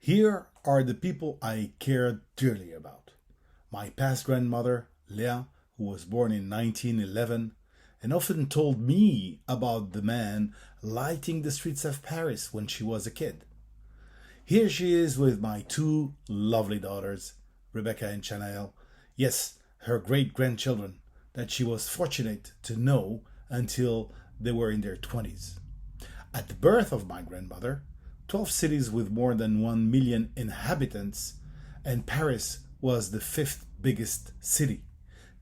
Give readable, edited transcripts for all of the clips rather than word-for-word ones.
Here are the people I cared dearly about. My past grandmother, Leah, who was born in 1911, and often told me about the man lighting the streets of Paris when she was a kid. Here she is with my two lovely daughters, Rebecca and Chanel. Yes, her great grandchildren that she was fortunate to know until they were in their 20s. At the birth of my grandmother, 12 cities with more than 1 million inhabitants, and Paris was the fifth biggest city.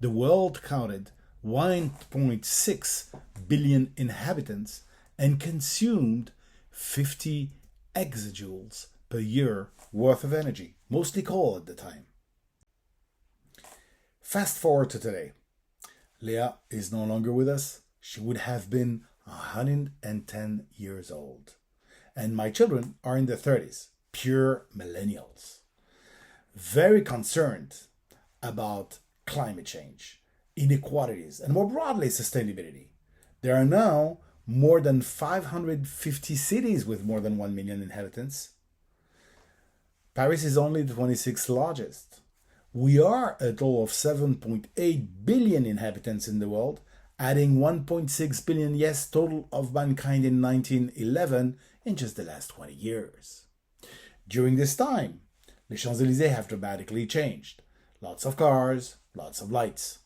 The world counted 1.6 billion inhabitants and consumed 50 exajoules per year worth of energy, mostly coal at the time. Fast forward to today. Leah is no longer with us. She would have been 110 years old. And my children are in their 30s, pure millennials. Very concerned about climate change, inequalities, and more broadly, sustainability. There are now more than 550 cities with more than 1 million inhabitants. Paris is only the 26th largest. We are a total of 7.8 billion inhabitants in the world, adding 1.6 billion, yes, total of mankind in 1911 in just the last 20 years. During this time, the Champs-Élysées have dramatically changed. Lots of cars, lots of lights.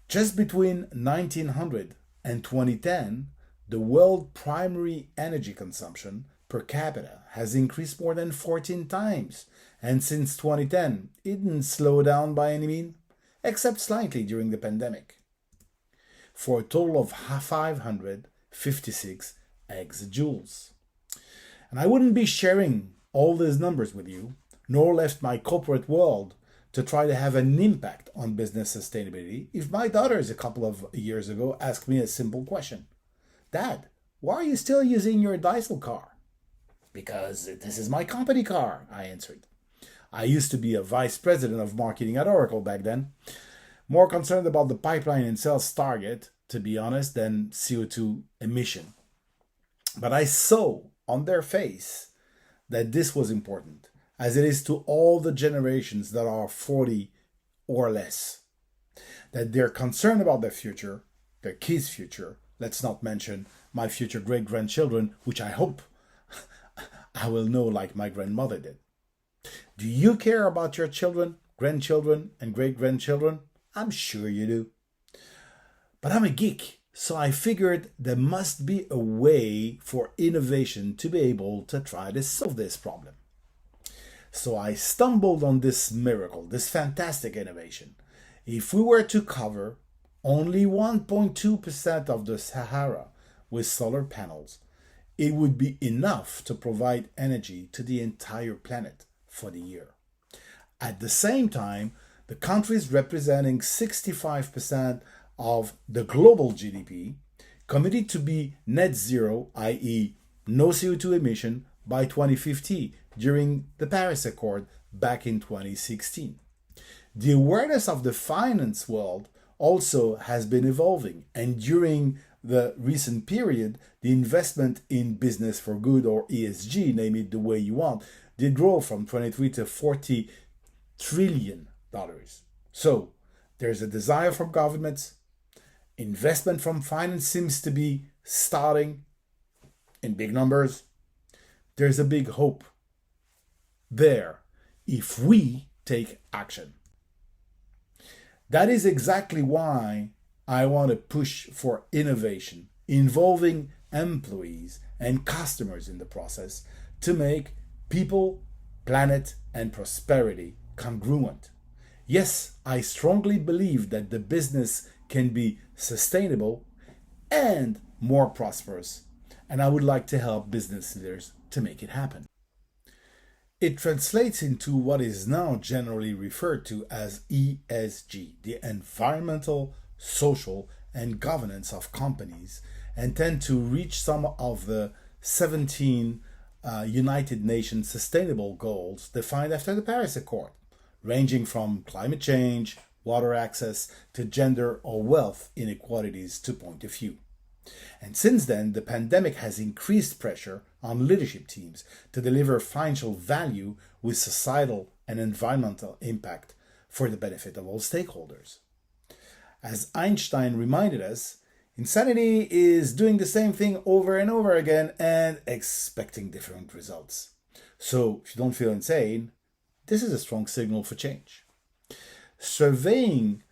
Just between 1900 and 2010, the world primary energy consumption per capita has increased more than 14 times, and since 2010, it didn't slow down by any means, except slightly during the pandemic, for a total of 556 exajoules. And I wouldn't be sharing all these numbers with you, nor left my corporate world to try to have an impact on business sustainability if my daughters a couple of years ago asked me a simple question. Dad, why are you still using your diesel car? Because this is my company car, I answered. I used to be a vice president of marketing at Oracle back then. More concerned about the pipeline and sales target, to be honest, than CO2 emission. But I saw on their face that this was important, as it is to all the generations that are 40 or less. That they're concerned about their future, their kids' future. Let's not mention my future great-grandchildren, which I hope I will know like my grandmother did. Do you care about your children, grandchildren, and great-grandchildren? I'm sure you do. But I'm a geek, so I figured there must be a way for innovation to be able to try to solve this problem. So I stumbled on this miracle, this fantastic innovation. If we were to cover only 1.2% of the Sahara with solar panels, it would be enough to provide energy to the entire planet for the year. At the same time, the countries representing 65% of the global GDP committed to be net zero, i.e. no CO2 emission, by 2050 during the Paris Accord back in 2016. The awareness of the finance world also has been evolving, and during the recent period, the investment in business for good, or ESG, name it the way you want, did grow from 23 to 40 trillion dollars. So there's a desire from governments. Investment from finance seems to be starting in big numbers. There's a big hope there if we take action. That is exactly why I want to push for innovation involving employees and customers in the process to make people, planet, and prosperity congruent. Yes, I strongly believe that the business can be sustainable and more prosperous, and I would like to help business leaders to make it happen. It translates into what is now generally referred to as ESG, the environmental, social, and governance of companies, and tend to reach some of the 17 United Nations sustainable goals defined after the Paris Accord, ranging from climate change, water access, to gender or wealth inequalities, to point a few. And since then, the pandemic has increased pressure on leadership teams to deliver financial value with societal and environmental impact for the benefit of all stakeholders. As Einstein reminded us, insanity is doing the same thing over and over again and expecting different results. So, if you don't feel insane, this is a strong signal for change. Surveying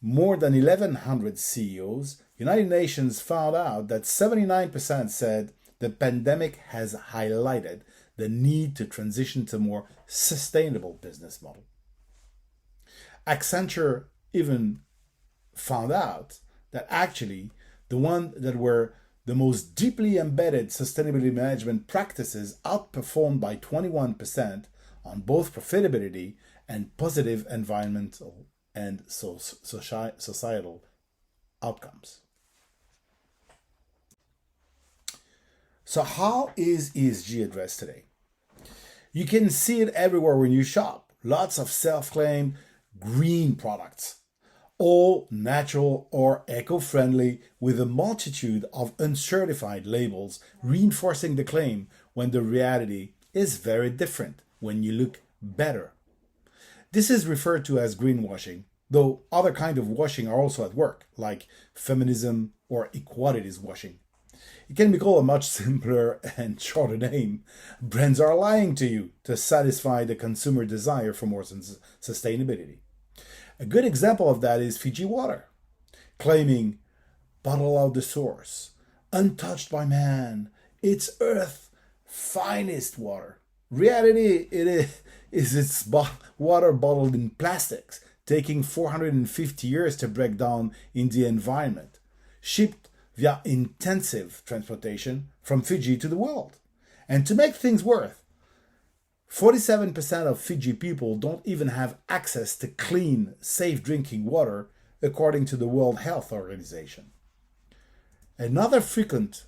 more than 1,100 CEOs, United Nations found out that 79% said the pandemic has highlighted the need to transition to a more sustainable business model. Accenture even found out that actually the ones that were the most deeply embedded sustainability management practices outperformed by 21% on both profitability and positive environmental and societal outcomes. So how is ESG addressed today? You can see it everywhere when you shop. Lots of self-claimed green products, all natural or eco-friendly, with a multitude of uncertified labels reinforcing the claim when the reality is very different when you look better. This is referred to as greenwashing, though other kinds of washing are also at work, like feminism or equalities washing. It can be called a much simpler and shorter name. Brands are lying to you to satisfy the consumer desire for more sustainability. A good example of that is Fiji water, claiming bottle out the source, untouched by man, it's Earth's finest water. Reality, it's water bottled in plastics, taking 450 years to break down in the environment, shipped via intensive transportation from Fiji to the world. And to make things worse, 47% of Fiji people don't even have access to clean, safe drinking water, according to the World Health Organization. Another frequent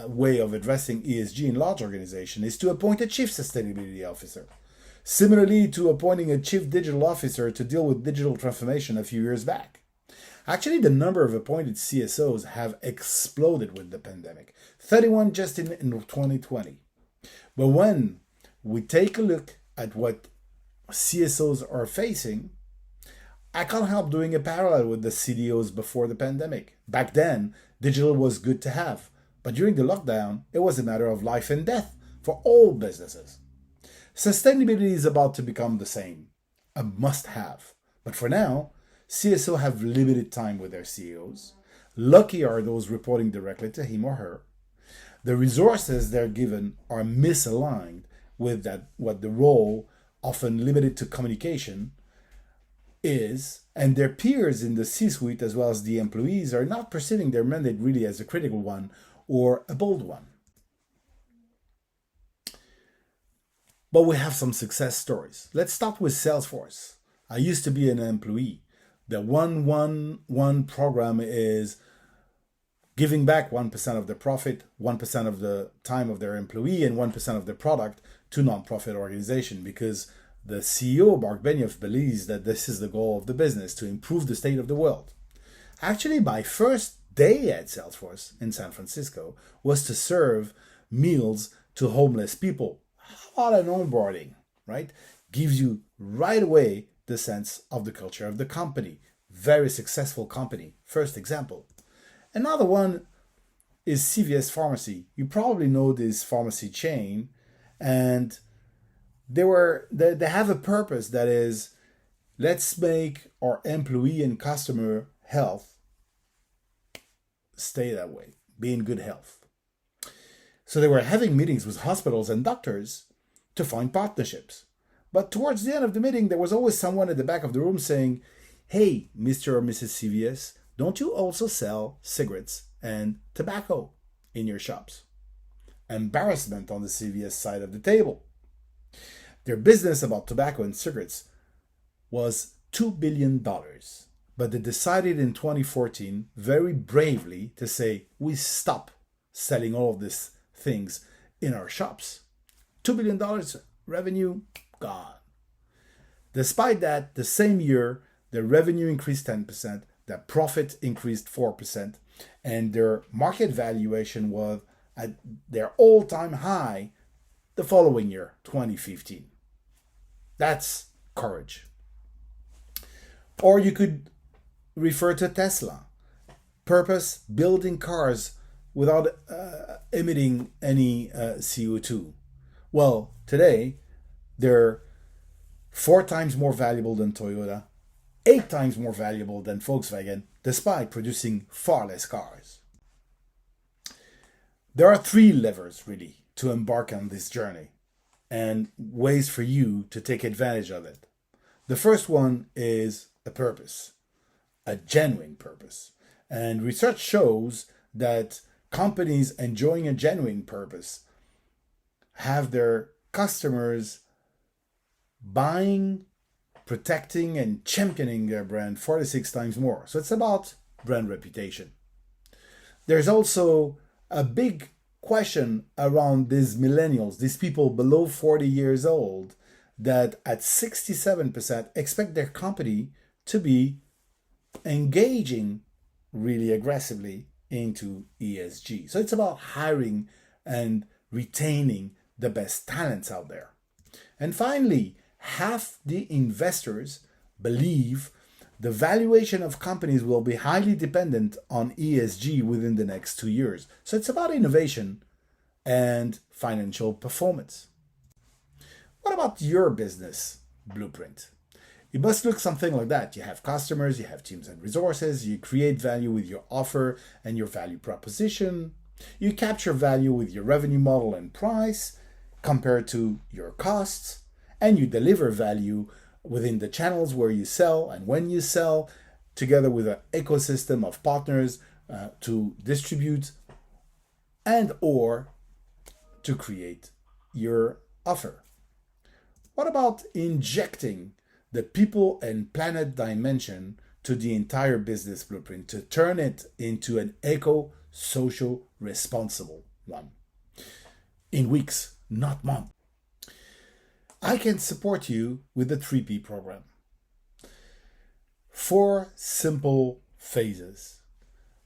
way of addressing ESG in large organizations is to appoint a chief sustainability officer, similarly to appointing a chief digital officer to deal with digital transformation a few years back. Actually, the number of appointed CSOs have exploded with the pandemic, 31 just in 2020. But when we take a look at what CSOs are facing, I can't help doing a parallel with the CDOs before the pandemic. Back then, digital was good to have, but during the lockdown, it was a matter of life and death for all businesses. Sustainability is about to become the same, a must-have. But for now, CSOs have limited time with their CEOs. Lucky are those reporting directly to him or her. The resources they're given are misaligned with what the role, often limited to communication, is, and their peers in the C-suite as well as the employees are not perceiving their mandate really as a critical one or a bold one. But we have some success stories. Let's start with Salesforce. I used to be an employee. The 1-1-1 program is giving back 1% of the profit, 1% of the time of their employee, and 1% of the product to nonprofit organization, because the CEO, Mark Benioff, believes that this is the goal of the business, to improve the state of the world. Actually, my first day at Salesforce in San Francisco was to serve meals to homeless people. How about an onboarding, right? Gives you right away the sense of the culture of the company. Very successful company. First example. Another one is CVS Pharmacy. You probably know this pharmacy chain, and they have a purpose that is, let's make our employee and customer health stay that way, be in good health. So they were having meetings with hospitals and doctors to find partnerships. But towards the end of the meeting, there was always someone at the back of the room saying, "Hey, Mr. or Mrs. CVS, don't you also sell cigarettes and tobacco in your shops?" Embarrassment on the CVS side of the table. Their business about tobacco and cigarettes was $2 billion. But they decided in 2014, very bravely, to say, we stop selling all of these things in our shops. $2 billion revenue, gone. Despite that, the same year, the revenue increased 10%, the profit increased 4%, and their market valuation was at their all-time high the following year, 2015. That's courage. Or you could refer to Tesla. Purpose, building cars without emitting any CO2. Well, today, they're 4 times more valuable than Toyota, 8 times more valuable than Volkswagen, despite producing far less cars. There are 3 levers, really, to embark on this journey and ways for you to take advantage of it. The first one is a purpose, a genuine purpose. And research shows that companies enjoying a genuine purpose have their customers buying, protecting, and championing their brand 46 times more. So it's about brand reputation. There's also a big question around these millennials, these people below 40 years old, that at 67% expect their company to be engaging really aggressively into ESG. So it's about hiring and retaining the best talents out there. And finally, half the investors believe the valuation of companies will be highly dependent on ESG within the next 2 years. So it's about innovation and financial performance. What about your business blueprint? It must look something like that. You have customers, you have teams and resources, you create value with your offer and your value proposition, you capture value with your revenue model and price compared to your costs, and you deliver value within the channels where you sell and when you sell, together with an ecosystem of partners to distribute and or to create your offer. What about injecting the people and planet dimension to the entire business blueprint to turn it into an eco-social responsible one? In weeks, not months. I can support you with the 3P program. 4 simple phases.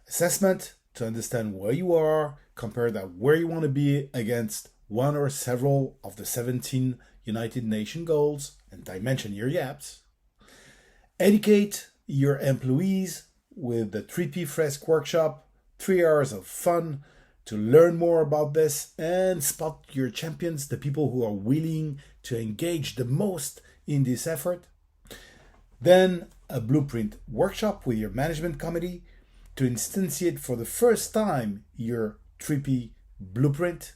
Assessment to understand where you are, compare that where you want to be against one or several of the 17 United Nations goals and dimension your gaps. Educate your employees with the 3P Fresk workshop, 3 hours of fun to learn more about this and spot your champions, the people who are willing to engage the most in this effort. Then a blueprint workshop with your management committee to instantiate for the first time your 3P blueprint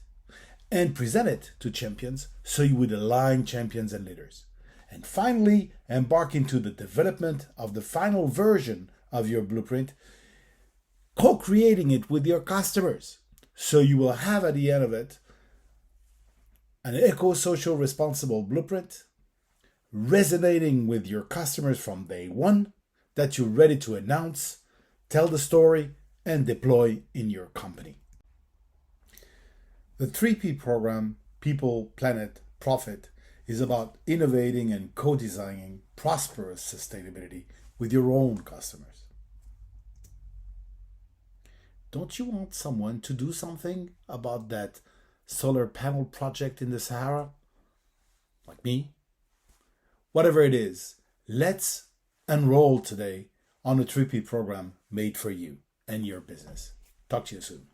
and present it to champions so you would align champions and leaders. And finally, embark into the development of the final version of your blueprint, co-creating it with your customers. So you will have at the end of it an eco-social responsible blueprint resonating with your customers from day one that you're ready to announce, tell the story, and deploy in your company. The 3P program, People, Planet, Profit, is about innovating and co-designing prosperous sustainability with your own customers. Don't you want someone to do something about that solar panel project in the Sahara? Like me? Whatever it is, let's enroll today on a 3P program made for you and your business. Talk to you soon.